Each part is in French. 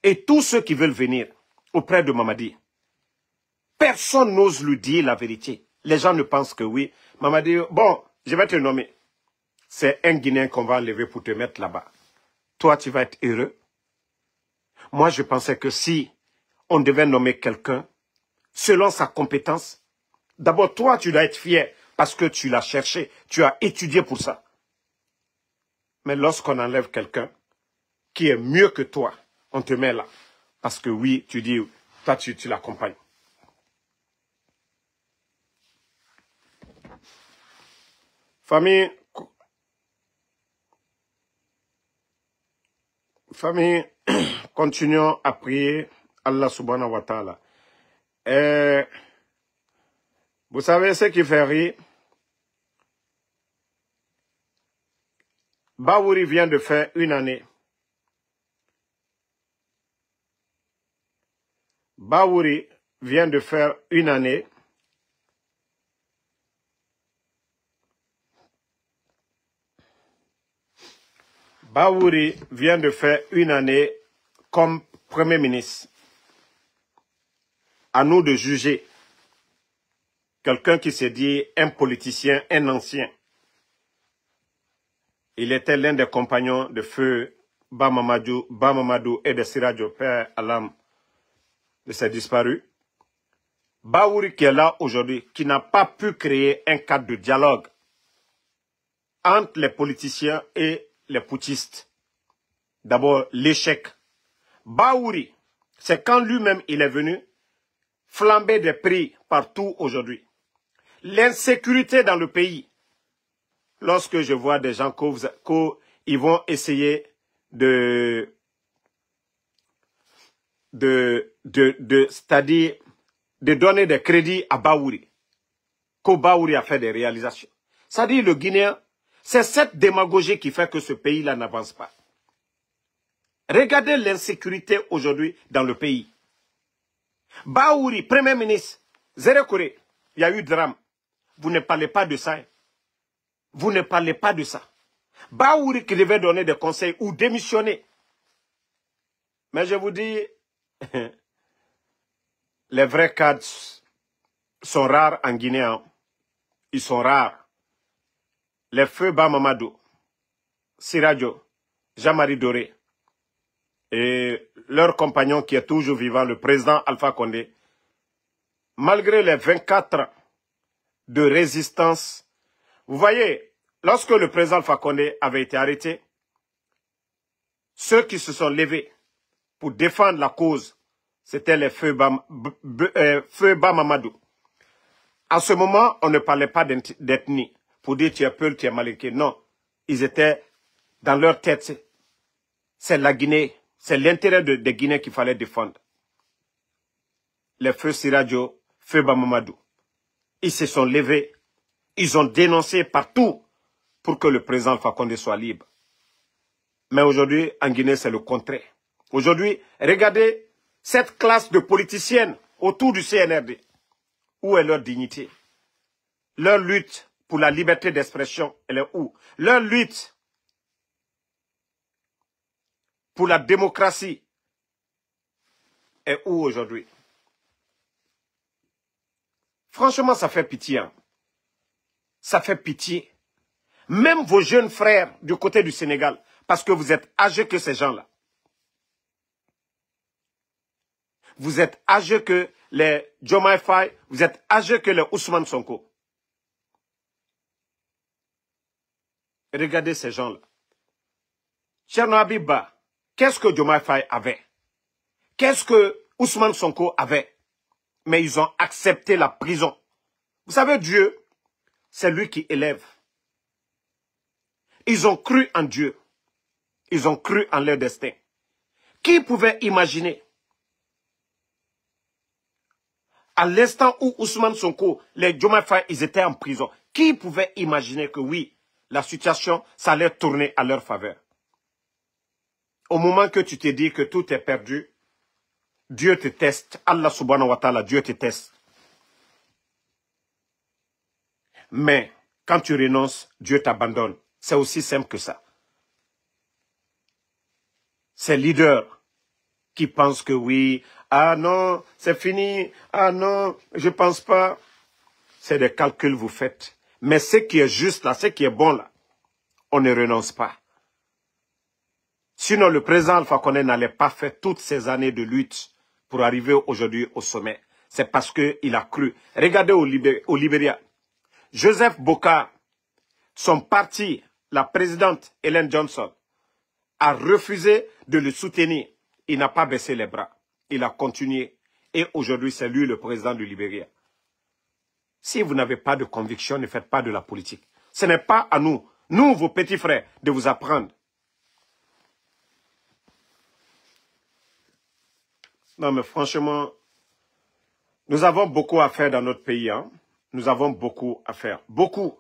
Et tous ceux qui veulent venir auprès de Mamadi, personne n'ose lui dire la vérité. Les gens ne pensent que oui. Mamadi, bon, je vais te nommer. C'est un Guinéen qu'on va enlever pour te mettre là-bas. Toi, tu vas être heureux. Moi, je pensais que si on devait nommer quelqu'un, selon sa compétence, d'abord, toi, tu dois être fier parce que tu l'as cherché, tu as étudié pour ça. Mais lorsqu'on enlève quelqu'un qui est mieux que toi, on te met là. Parce que oui, tu dis, toi, tu l'accompagnes. Famille, continuons à prier Allah subhanahu wa ta'ala. Vous savez ce qui fait rire? Baouri vient de faire une année. Baouri vient de faire une année. Baouri vient de faire une année comme Premier ministre. À nous de juger quelqu'un qui s'est dit un politicien, un ancien. Il était l'un des compagnons de feu Bamamadou et de Sirajo, père Alam, de ses disparus. Baouri qui est là aujourd'hui, qui n'a pas pu créer un cadre de dialogue entre les politiciens et les putschistes. D'abord, l'échec. Baouri, c'est quand lui-même il est venu flamber des prix partout aujourd'hui. L'insécurité dans le pays. Lorsque je vois des gens qui vont essayer c'est-à-dire de donner des crédits à Baouri, que Baouri a fait des réalisations. C'est-à-dire le Guinéen, c'est cette démagogie qui fait que ce pays-là n'avance pas. Regardez l'insécurité aujourd'hui dans le pays. Baouri, Premier ministre, Zéré Kouré, il y a eu drame. Vous ne parlez pas de ça. Vous ne parlez pas de ça. Baouri qui devait donner des conseils ou démissionner. Mais je vous dis, les vrais cadres sont rares en Guinée. Hein. Ils sont rares. Les feux Bamamadou, Sirajo, Jean-Marie Doré et leur compagnon qui est toujours vivant, le président Alpha Condé, malgré les 24 ans de résistance, vous voyez, lorsque le président Alpha Condé avait été arrêté, ceux qui se sont levés pour défendre la cause, c'était les feux Bamamadou. À ce moment, on ne parlait pas d'ethnie. Pour dire tu es Peul, tu es Malinké. Non, ils étaient dans leur tête. C'est la Guinée, c'est l'intérêt des Guinéens qu'il fallait défendre. Les feux Sirajo, feux Bamamadou. Ils se sont levés, ils ont dénoncé partout pour que le président Alpha Condé soit libre. Mais aujourd'hui, en Guinée, c'est le contraire. Aujourd'hui, regardez cette classe de politiciennes autour du CNRD. Où est leur dignité? Leur lutte pour la liberté d'expression, elle est où? Leur lutte pour la démocratie est où aujourd'hui? Franchement, ça fait pitié. Hein. Ça fait pitié. Même vos jeunes frères du côté du Sénégal, parce que vous êtes âgés que ces gens-là. Vous êtes âgés que les Diomaye Faye, vous êtes âgés que les Ousmane Sonko. Regardez ces gens-là. Cherno Abiba, qu'est-ce que Diomaye Faye avait? Qu'est-ce que Ousmane Sonko avait? Mais ils ont accepté la prison. Vous savez, Dieu, c'est lui qui élève. Ils ont cru en Dieu. Ils ont cru en leur destin. Qui pouvait imaginer? À l'instant où Ousmane Sonko, les Diomaye Faye, ils étaient en prison, qui pouvait imaginer que oui, la situation, ça allait tourner à leur faveur? Au moment que tu te dis que tout est perdu, Dieu te teste. Allah subhanahu wa ta'ala, Dieu te teste. Mais quand tu renonces, Dieu t'abandonne. C'est aussi simple que ça. Ces leaders qui pensent que oui, ah non, c'est fini, ah non, je pense pas. C'est des calculs que vous faites. Mais ce qui est juste là, ce qui est bon là, on ne renonce pas. Sinon, le président Alpha Condé n'allait pas faire toutes ces années de lutte pour arriver aujourd'hui au sommet. C'est parce qu'il a cru. Regardez au Libéria. Joseph Boka, son parti, la présidente Ellen Johnson, a refusé de le soutenir. Il n'a pas baissé les bras. Il a continué. Et aujourd'hui, c'est lui le président du Libéria. Si vous n'avez pas de conviction, ne faites pas de la politique. Ce n'est pas à nous, vos petits frères, de vous apprendre. Non, mais franchement, nous avons beaucoup à faire dans notre pays. Hein. Nous avons beaucoup à faire. Beaucoup.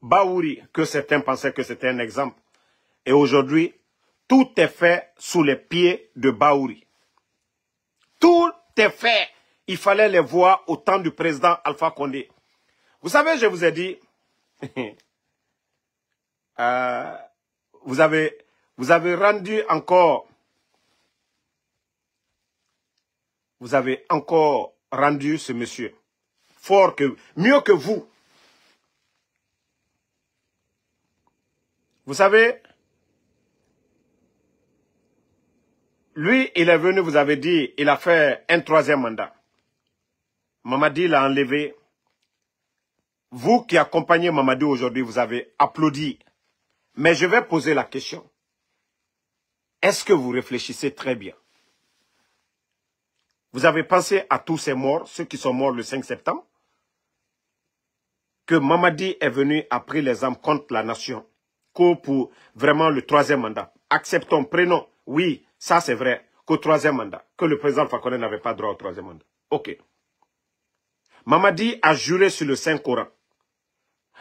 Baouri, que certains pensaient que c'était un exemple. Et aujourd'hui, tout est fait sous les pieds de Baouri. Tout est fait. Il fallait les voir au temps du président Alpha Condé. Vous savez, je vous ai dit, vous avez rendu encore, vous avez encore rendu ce monsieur fort que, mieux que vous. Vous savez, lui, il est venu, vous avez dit, il a fait un 3e mandat. Mamadi l'a enlevé. Vous qui accompagnez Mamadi aujourd'hui, vous avez applaudi. Mais je vais poser la question. Est-ce que vous réfléchissez très bien? Vous avez pensé à tous ces morts, ceux qui sont morts le 5 septembre? Que Mamadi est venu après les armes contre la nation, pour vraiment le 3e mandat. Acceptons, prenons, oui, ça c'est vrai, qu'au 3e mandat, que le président Alpha Condé n'avait pas droit au 3e mandat. Ok. Mamadi a juré sur le Saint-Coran.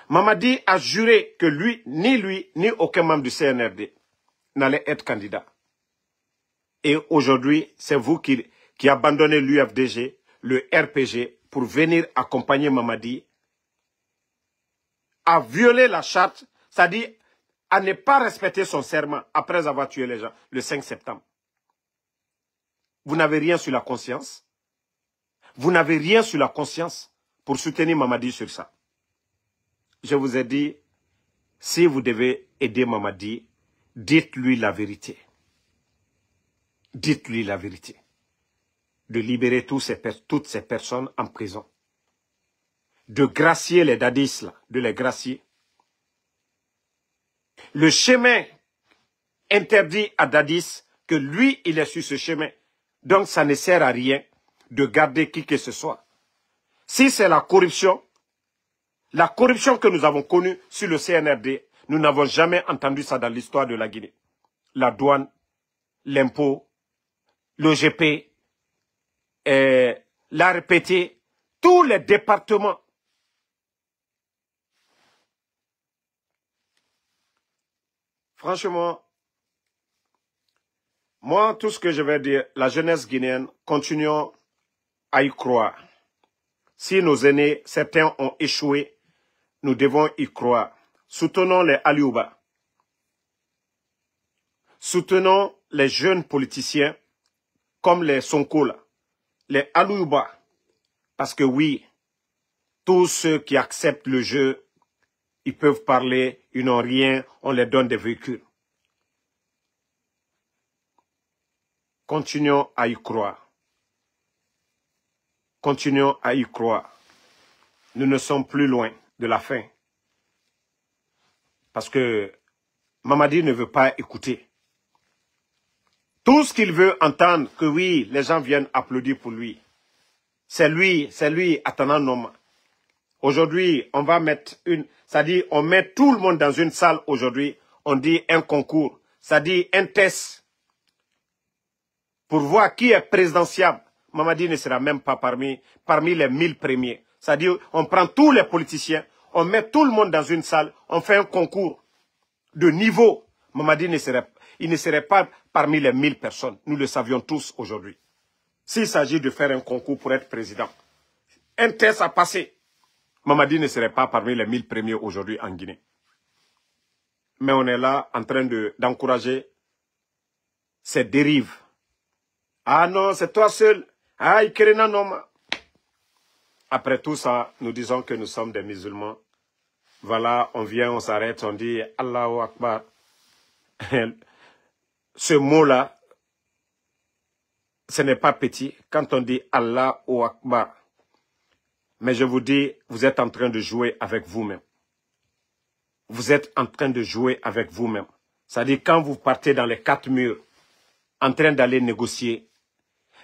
Mamadi a juré que lui, ni aucun membre du CNRD n'allait être candidat. Et aujourd'hui, c'est vous qui abandonnez l'UFDG, le RPG, pour venir accompagner Mamadi à violer la charte, c'est-à-dire à ne pas respecter son serment après avoir tué les gens le 5 septembre. Vous n'avez rien sur la conscience. Vous n'avez rien sur la conscience pour soutenir Mamadi sur ça. Je vous ai dit, si vous devez aider Mamadi, dites-lui la vérité. Dites-lui la vérité. De libérer toutes ces personnes en prison. De gracier les dadis, là, de les gracier. Le chemin interdit à Dadis que lui, il est sur ce chemin. Donc, ça ne sert à rien de garder qui que ce soit. Si c'est la corruption que nous avons connue sur le CNRD, nous n'avons jamais entendu ça dans l'histoire de la Guinée. La douane, l'impôt, l'OGP, l'ARPT, tous les départements. Franchement, moi, tout ce que je vais dire, la jeunesse guinéenne, continuons à y croire. Si nos aînés, certains ont échoué, nous devons y croire. Soutenons les Aliouba. Soutenons les jeunes politiciens comme les Sonko, là, les Aliouba. Parce que oui, tous ceux qui acceptent le jeu, ils peuvent parler, ils n'ont rien, on les donne des véhicules. Continuons à y croire. Continuons à y croire. Nous ne sommes plus loin de la fin. Parce que Mamadi ne veut pas écouter. Tout ce qu'il veut entendre, que oui, les gens viennent applaudir pour lui. C'est lui, attendant nom. Aujourd'hui, on va mettre c'est-à-dire, on met tout le monde dans une salle aujourd'hui, on dit un concours, c'est-à-dire un test pour voir qui est présidentiable. Mamadi ne sera même pas parmi les 1000 premiers. C'est-à-dire, on prend tous les politiciens, on met tout le monde dans une salle, on fait un concours de niveau. Mamadi ne serait pas parmi les 1000 personnes. Nous le savions tous aujourd'hui. S'il s'agit de faire un concours pour être président, un test à passer, Mamadi ne serait pas parmi les 1000 premiers aujourd'hui en Guinée. Mais on est là en train d'encourager ces dérives Ah non, c'est toi seul. Ah, Ikerena Noma. Après tout ça, nous disons que nous sommes des musulmans. Voilà, on vient, on s'arrête, on dit Allahu Akbar. Ce mot-là, ce n'est pas petit. Quand on dit Allahu Akbar, mais je vous dis, vous êtes en train de jouer avec vous-même. Vous êtes en train de jouer avec vous-même. C'est-à-dire quand vous partez dans les 4 murs, en train d'aller négocier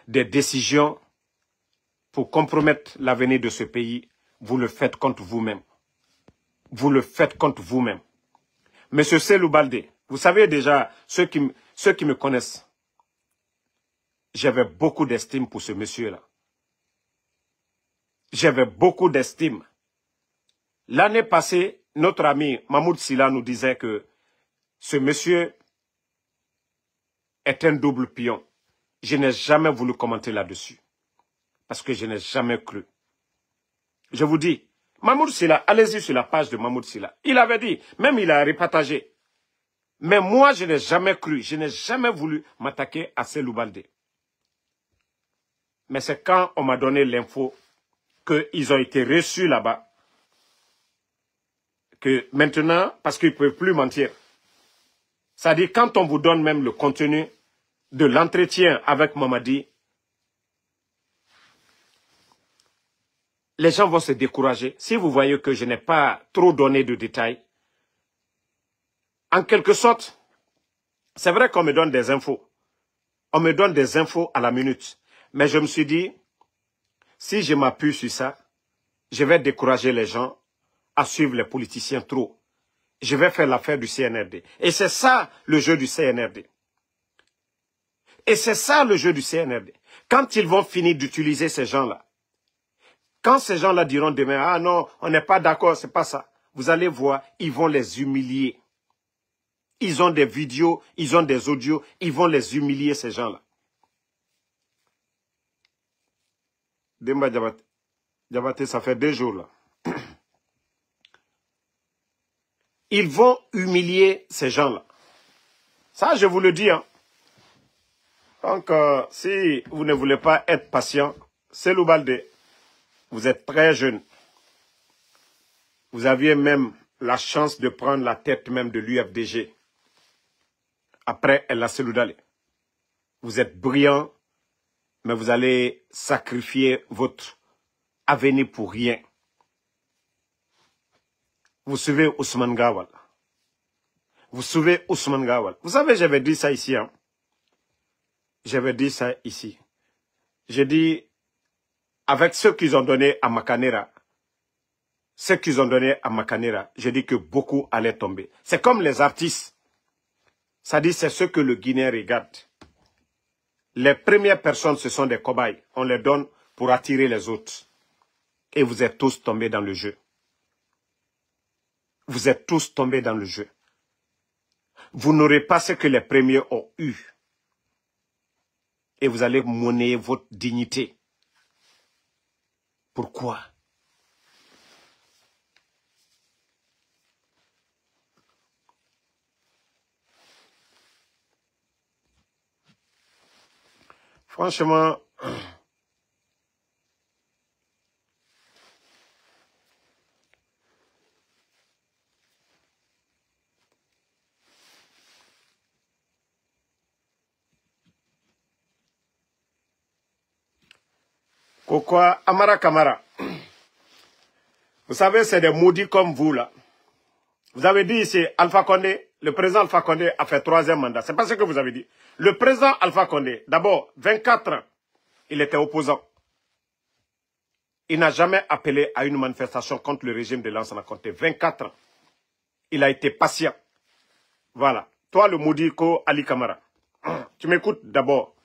des décisions pour compromettre l'avenir de ce pays, vous le faites contre vous-même. Vous le faites contre vous-même. Monsieur Selou Baldé, vous savez déjà, ceux qui me connaissent, j'avais beaucoup d'estime pour ce monsieur-là. J'avais beaucoup d'estime. L'année passée, notre ami Mahmoud Silla nous disait que ce monsieur est un double pion. Je n'ai jamais voulu commenter là-dessus. Parce que je n'ai jamais cru. Je vous dis, Mahmoud Silla, allez-y sur la page de Mahmoud Silla. Il avait dit, même il a repartagé. Mais moi, je n'ai jamais cru, je n'ai jamais voulu m'attaquer à Selou Baldé. Mais c'est quand on m'a donné l'info qu'ils ont été reçus là-bas, que maintenant, parce qu'ils ne peuvent plus mentir, c'est-à-dire quand on vous donne même le contenu de l'entretien avec Mamadi, les gens vont se décourager. Si vous voyez que je n'ai pas trop donné de détails, en quelque sorte, c'est vrai qu'on me donne des infos. On me donne des infos à la minute. Mais je me suis dit, si je m'appuie sur ça, je vais décourager les gens à suivre les politiciens trop. Je vais faire l'affaire du CNRD. Et c'est ça le jeu du CNRD. Et c'est ça le jeu du CNRD. Quand ils vont finir d'utiliser ces gens-là, quand ces gens-là diront demain, ah non, on n'est pas d'accord, c'est pas ça. Vous allez voir, ils vont les humilier. Ils ont des vidéos, ils ont des audios, ils vont les humilier, ces gens-là. Demba Diabaté, ça fait 2 jours là. Ils vont humilier ces gens-là. Ça, je vous le dis. Hein. Donc, si vous ne voulez pas être patient, Selou Baldé, vous êtes très jeune. Vous aviez même la chance de prendre la tête même de l'UFDG. Après El Selou Dale. Vous êtes brillant, mais vous allez sacrifier votre avenir pour rien. Vous suivez Ousmane Gawal. Vous suivez Ousmane Gawal. Vous savez, j'avais dit ça ici. Hein? J'avais dit ça ici. J'ai dit, avec ce qu'ils ont donné à Makanera, j'ai dit que beaucoup allaient tomber. C'est comme les artistes. Ça dit, c'est ce que le Guinéen regarde. Les premières personnes, ce sont des cobayes. On les donne pour attirer les autres. Et vous êtes tous tombés dans le jeu. Vous êtes tous tombés dans le jeu. Vous n'aurez pas ce que les premiers ont eu. Et vous allez monnayer votre dignité. Pourquoi? Franchement, pourquoi Amara Kamara? Vous savez, c'est des maudits comme vous là. Vous avez dit ici, Alpha Condé, le président Alpha Condé a fait 3e mandat. C'est pas ce que vous avez dit. Le président Alpha Condé, d'abord, 24 ans, il était opposant. Il n'a jamais appelé à une manifestation contre le régime de Lansana Conté. 24 ans. Il a été patient. Voilà. Toi, le maudit Ali Kamara, tu m'écoutes d'abord.